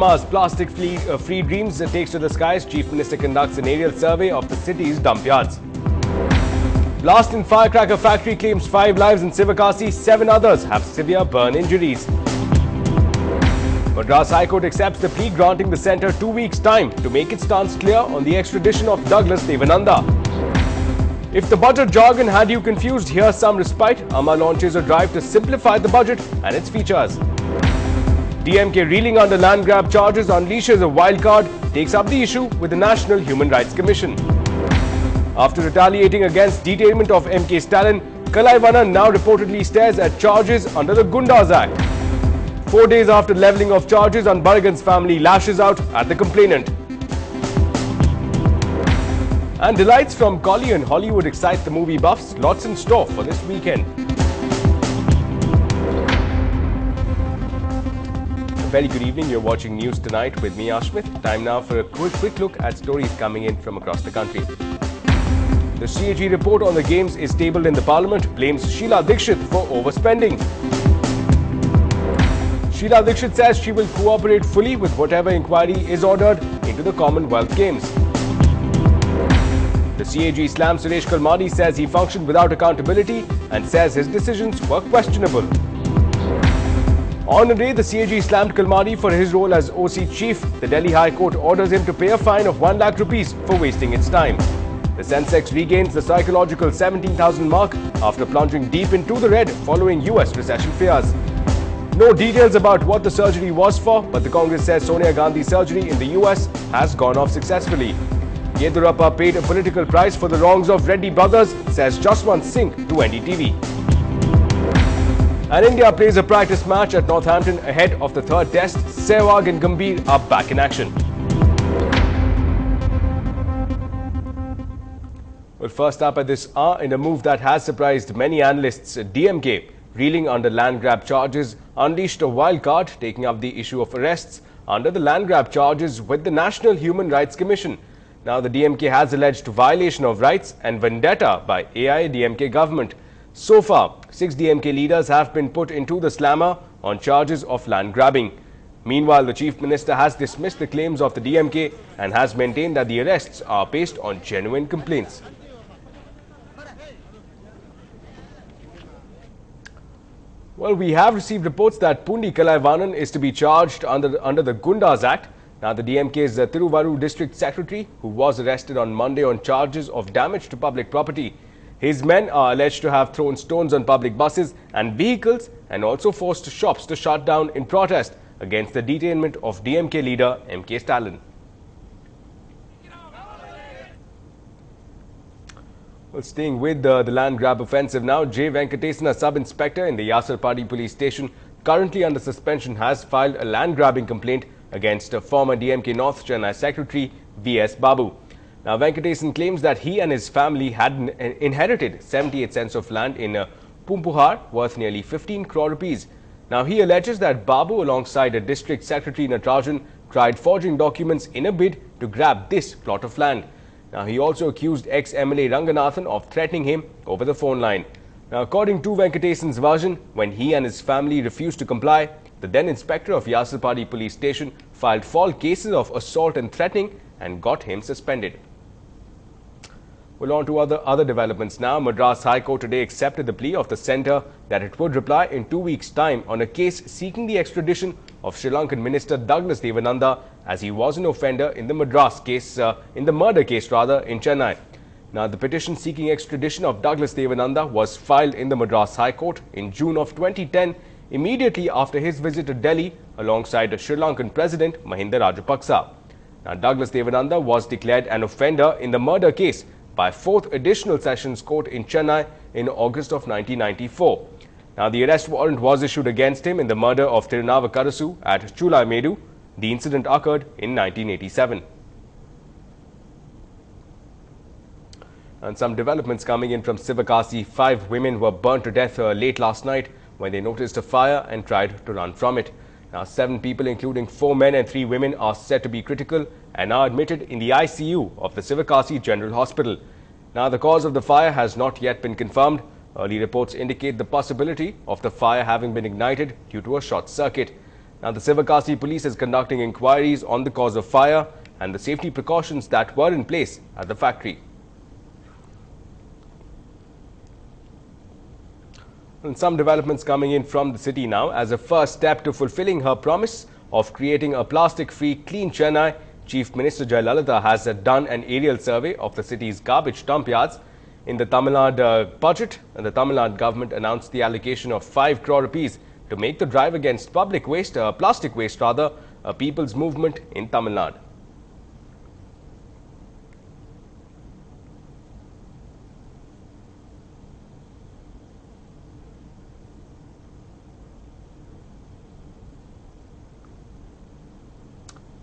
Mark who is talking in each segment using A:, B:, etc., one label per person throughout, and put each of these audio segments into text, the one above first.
A: Amma's plastic-free dreams takes to the skies. Chief Minister conducts an aerial survey of the city's dump yards. Blast in firecracker factory claims 5 lives in Sivakasi. 7 others have severe burn injuries. Madras High Court accepts the plea, granting the centre 2 weeks' time to make its stance clear on the extradition of Douglas Devananda. If the budget jargon had you confused, here's some respite. Amma launches a drive to simplify the budget and its features. DMK reeling under land grab charges, unleashes a wild card, takes up the issue with the National Human Rights Commission. After retaliating against detainment of MK Stalin, Kalaivanan now reportedly stares at charges under the Gundas Act. 4 days after levelling of charges, Anbaragan's family lashes out at the complainant. And delights from Collie and Hollywood excite the movie buffs. Lots in store for this weekend. Very good evening. You're watching News Tonight with me, Ashmit. Time now for a quick look at stories coming in from across the country. The CAG report on the games is tabled in the Parliament, blames Sheila Dikshit for overspending. Sheila Dikshit says she will cooperate fully with whatever inquiry is ordered into the Commonwealth Games. The CAG slams Suresh Kalmadi, says he functioned without accountability and says his decisions were questionable. On a day, the CAG slammed Kalmadi for his role as OC chief. The Delhi High Court orders him to pay a fine of 1 lakh rupees for wasting its time. The Sensex regains the psychological 17,000 mark after plunging deep into the red following US recession fears. No details about what the surgery was for, but the Congress says Sonia Gandhi's surgery in the US has gone off successfully. Yedurappa paid a political price for the wrongs of Reddy brothers, says Jaswant Singh to NDTV. And India plays a practice match at Northampton ahead of the 3rd test. Sehwag and Gambhir are back in action. Well, first up at this hour, in a move that has surprised many analysts, DMK, reeling under land grab charges, unleashed a wild card, taking up the issue of arrests under the land grab charges with the National Human Rights Commission. Now, the DMK has alleged violation of rights and vendetta by AIADMK government. So far, 6 DMK leaders have been put into the slammer on charges of land grabbing. Meanwhile, the Chief Minister has dismissed the claims of the DMK and has maintained that the arrests are based on genuine complaints. Well, we have received reports that Pundi Kalaivanan is to be charged under the Gundas Act. Now, the DMK's Thiruvarur District Secretary, who was arrested on Monday on charges of damage to public property. His men are alleged to have thrown stones on public buses and vehicles and also forced shops to shut down in protest against the detainment of DMK leader MK Stalin. Well, staying with the land grab offensive now, J. Venkatesana, sub-inspector in the Yasarpadi police station, currently under suspension, has filed a land grabbing complaint against former DMK North Chennai Secretary V.S. Babu. Now, Venkatesan claims that he and his family had inherited 78 cents of land in Pumpuhar worth nearly 15 crore rupees. Now, he alleges that Babu, alongside a District Secretary Natarajan, tried forging documents in a bid to grab this plot of land. Now, he also accused ex-MLA Ranganathan of threatening him over the phone line. Now, according to Venkatesan's version, when he and his family refused to comply, the then inspector of Yasarpadi police station filed false cases of assault and threatening and got him suspended. Well, on to other developments now. Madras High Court today accepted the plea of the centre that it would reply in 2 weeks' time on a case seeking the extradition of Sri Lankan Minister Douglas Devananda, as he was an offender in the murder case in Chennai. Now, the petition seeking extradition of Douglas Devananda was filed in the Madras High Court in June of 2010, immediately after his visit to Delhi alongside Sri Lankan President Mahinda Rajapaksa. Now, Douglas Devananda was declared an offender in the murder case by 4th Additional Sessions Court in Chennai in August of 1994. Now, the arrest warrant was issued against him in the murder of Tirunavakarasu at Chulaimedu. The incident occurred in 1987. And some developments coming in from Sivakasi. 5 women were burnt to death late last night when they noticed a fire and tried to run from it. Now, 7 people, including 4 men and 3 women, are said to be critical and are admitted in the ICU of the Sivakasi General Hospital. Now, the cause of the fire has not yet been confirmed. Early reports indicate the possibility of the fire having been ignited due to a short circuit. Now, the Sivakasi police is conducting inquiries on the cause of fire and the safety precautions that were in place at the factory. And some developments coming in from the city now. As a first step to fulfilling her promise of creating a plastic-free, clean Chennai, Chief Minister Jayalalitha has done an aerial survey of the city's garbage dump yards. In the Tamil Nadu budget, the Tamil Nadu government announced the allocation of 5 crore rupees to make the drive against public waste, plastic waste rather, a people's movement in Tamil Nadu.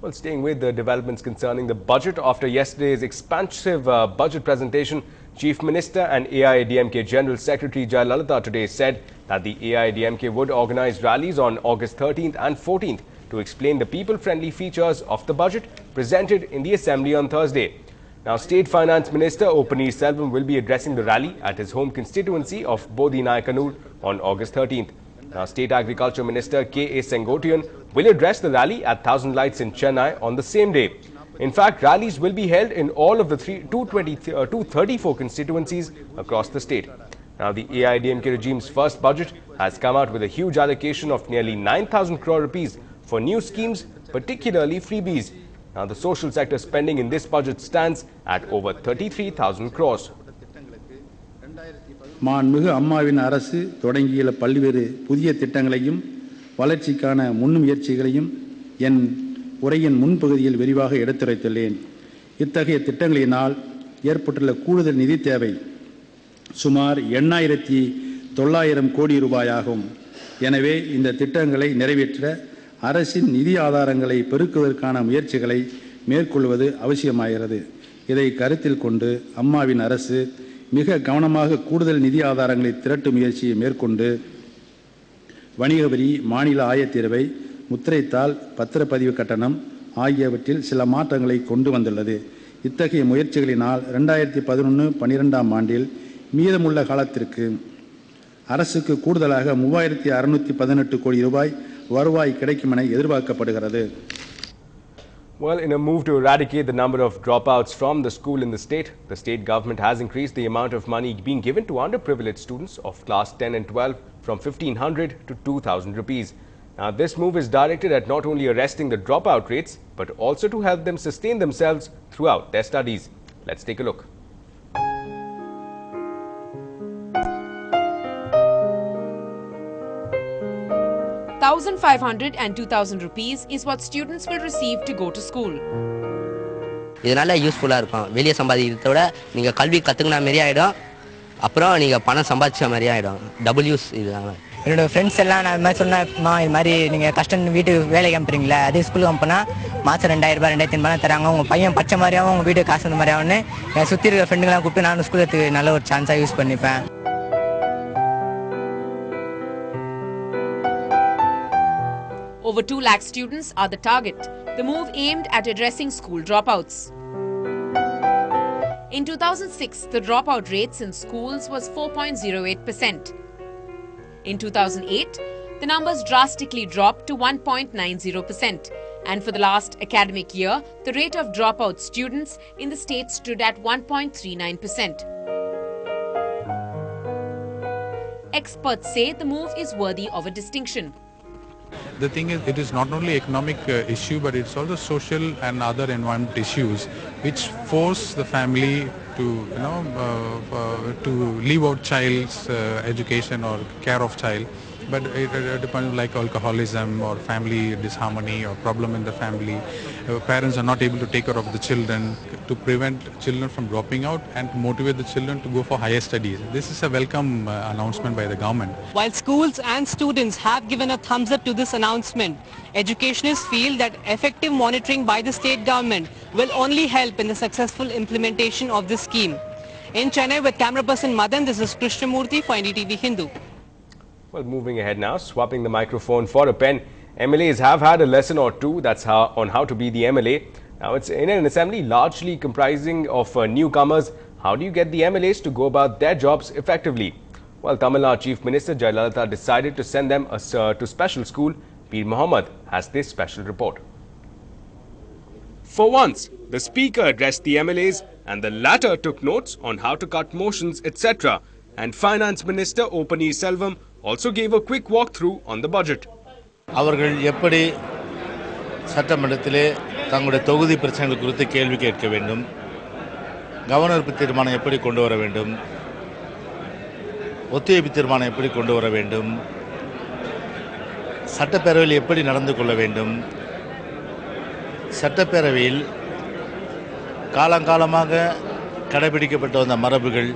A: Well, staying with the developments concerning the budget, after yesterday's expansive budget presentation, Chief Minister and AIADMK General Secretary Jayalalitha today said that the AIADMK would organize rallies on August 13th and 14th to explain the people-friendly features of the budget presented in the Assembly on Thursday. Now, State Finance Minister O. Selvam will be addressing the rally at his home constituency of Bodhi-Nayakanur on August 13th. Now, State Agriculture Minister K. A. Sengotian will address the rally at 1000 Lights in Chennai on the same day. In fact, rallies will be held in all of the 234 constituencies across the state. Now, the AIADMK regime's first budget has come out with a huge allocation of nearly 9,000 crore rupees for new schemes, particularly freebies. Now, the social sector spending in this budget stands at over 33,000 crores.
B: மாண்புமிகு அம்மாவின் அரசு தொடங்கியுள்ள பல்வேறு புதிய திட்டங்களையும் வளர்ச்சிக்கான முன்முயற்சிகளையும் என் உரையின் முன்பகுதியில் விரிவாக எடுத்துரைத்துள்ளேன். இத்தகைய திட்டங்களினால் ஏற்பட்டுள்ள கூடுதல் நிதி தேவை சுமார் 8,900 கோடி ரூபாயாகும். எனவே இந்த திட்டங்களை நிறைவேற்ற அரசின் நிதி ஆதாரங்களை பெருக்குவதற்கான முயற்சிகளை மேற்கொள்வது அவசியமாகிறது. இதை கருத்தில் கொண்டு அம்மாவின் அரசு மிக கவனமாக கூடுதல் நிதி ஆதாரங்களை திரட்டும் முயற்சியை மேற்கொண்டு வணிக வரி, மாநில ஆயத்தீர்வை, முத்திரைத்தாள், பத்திரப்பதிவு கட்டணம் ஆகியவற்றில் சில மாற்றங்களை கொண்டு வந்துள்ளது. இத்தகைய முயற்சிகளினால் 2011-12ஆம் ஆண்டில் மீதமுள்ள காலத்திற்கு அரசுக்கு கூடுதலாக 3,618 கோடி ரூபாய் வருவாய் கிடைக்கும் என எதிர்பார்க்கப்படுகிறது.
A: Well, in a move to eradicate the number of dropouts from the school in the state government has increased the amount of money being given to underprivileged students of class 10 and 12 from 1,500 to 2,000 rupees. Now, this move is directed at not only arresting the dropout rates, but also to help them sustain themselves throughout their studies. Let's take a look.
C: $1,500 and 2,000 rupees is what students will receive to go to school.
D: இதனால யூஸ்ஃபுல்லா இருக்கும். வெளிய சம்பாதிக்கிறத விட நீங்க கல்வி கத்துக்கின மாதிரி ஆயிடும். அப்புறம் நீங்க பணம் சம்பாதிச்ச மாதிரி ஆயிடும். டபுள் யூஸ் இதுதான்.
E: என்னோட ஃப்ரெண்ட்ஸ் எல்லாம் நான் இது மாதிரி சொன்னேன், இது மாதிரி நீங்க கஷ்டம் வீட்டுக்கு வேலைக்கு அனுப்புறீங்களா, அதே ஸ்கூலுக்கு அனுப்புனா மாசம் 2,000 ரூபாய் 2,500 தராங்க. உங்க பையன் பச்சை மாதிரியாவும் உங்க வீட்டுக்கு காசு வந்த மாதிரியாவும்னு என் சுத்தி இருக்கிற ஃப்ரெண்டுங்களாம் கூப்பிட்டு நான் ஸ்கூலுக்கு நல்ல ஒரு சான்ஸா யூஸ் பண்ணிப்பேன்.
C: Over 2 lakh students are the target. The move aimed at addressing school dropouts. In 2006, the dropout rates in schools was 4.08%. In 2008, the numbers drastically dropped to 1.90%. And for the last academic year, the rate of dropout students in the state stood at 1.39%. Experts say the move is worthy of a distinction.
F: The thing is, it is not only economic issue, but it's also social and other environment issues which force the family to, to leave out child's education or care of child. But it depends, like alcoholism or family disharmony or problem in the family. Parents are not able to take care of the children, to prevent children from dropping out and to motivate the children to go for higher studies. This is a welcome announcement by the government.
G: While schools and students have given a thumbs up to this announcement, educationists feel that effective monitoring by the state government will only help in the successful implementation of this scheme. In Chennai, with camera person Madan, this is Krishnamurthy for NDTV Hindu.
A: Well, moving ahead now, swapping the microphone for a pen. MLAs have had a lesson or two on how to be the MLA. Now, it's in an assembly largely comprising of newcomers. How do you get the MLAs to go about their jobs effectively? Well, Tamil Nadu Chief Minister Jayalalitha decided to send them to special school Peer Mohammed has this special report. For once, the Speaker addressed the MLAs and the latter took notes on how to cut motions, etc. And Finance Minister O. Selvam also gave a quick walkthrough on the budget.
H: அவர்கள் எப்படி சட்டமன்றத்திலே தங்களுடைய தொகுதி பிரச்சனைகள் குறித்து கேள்வி கேட்க வேண்டும், கவர்னர் தீர்மானம் எப்படி கொண்டு வர வேண்டும், ஒத்திவைப்பு தீர்மானம் எப்படி கொண்டு வர வேண்டும், சட்டப்பேரவையில் எப்படி நடந்து கொள்ள வேண்டும், சட்டப்பேரவையில் காலங்காலமாக கடைபிடிக்கப்பட்ட அந்த மரபுகள்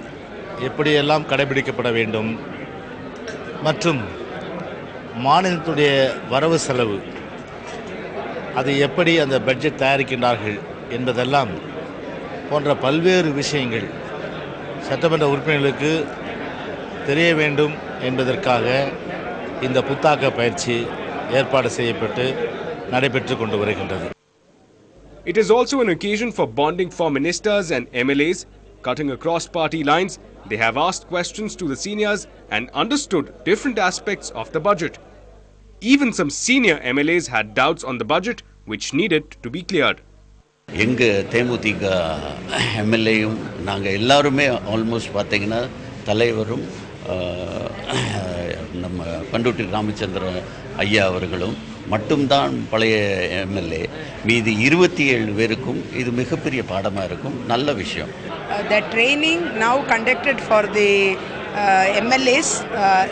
H: எப்படியெல்லாம் கடைபிடிக்கப்பட வேண்டும் மற்றும் மாநிலத்துடைய வரவு செலவு அது எப்படி அந்த பட்ஜெட் தயாரிக்கின்றார்கள் என்பதெல்லாம் போன்ற பல்வேறு விஷயங்கள் சட்டமன்ற உறுப்பினர்களுக்கு தெரிய வேண்டும் என்பதற்காக இந்த புத்தாக்க பயிற்சி ஏற்பாடு செய்யப்பட்டு நடைபெற்று கொண்டு வருகின்றது.
A: It is also an occasion for bonding for ministers and MLAs. Cutting across party lines, they have asked questions to the seniors and understood different aspects of the budget. Even some senior MLAs had doubts on the budget which needed to be cleared.
I: எங்க தேமுதிக எம்எல்ஏயும் நாங்கள் எல்லாருமே almost பார்த்தீங்கன்னா தலைவரும் நம்ம பண்டுட்டி ராமச்சந்திர ஐயா அவர்களும் மட்டும்தான் பழைய எம்எல்ஏ. மீதி 27 பேருக்கும் இது மிகப்பெரிய பாடமாக இருக்கும். நல்ல விஷயம்.
J: The training now conducted for the MLAs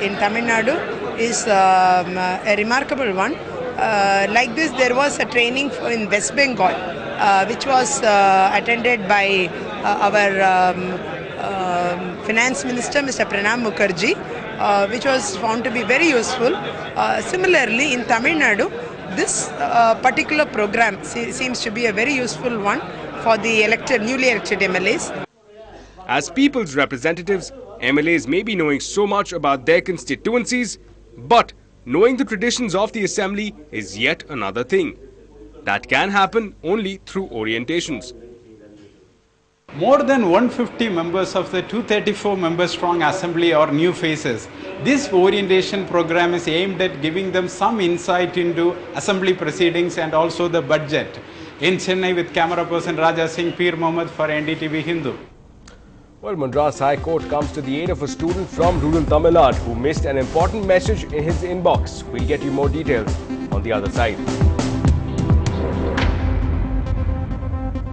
J: in Tamil Nadu is a remarkable one. Like this, there was a training in West Bengal, which was attended by our Finance Minister, Mr. Pranab Mukherjee, which was found to be very useful. Similarly, in Tamil Nadu, this particular program seems to be a very useful one for the newly elected MLAs.
A: As people's representatives, MLAs may be knowing so much about their constituencies, but knowing the traditions of the assembly is yet another thing. That can happen only through orientations.
K: More than 150 members of the 234-member strong assembly are new faces. This orientation program is aimed at giving them some insight into assembly proceedings and also the budget. In Chennai, with camera person Raja Singh, Peer Mohammed for NDTV Hindu.
A: Well, Madras High Court comes to the aid of a student from rural Tamil Nadu who missed an important message in his inbox. We'll get you more details on the other side.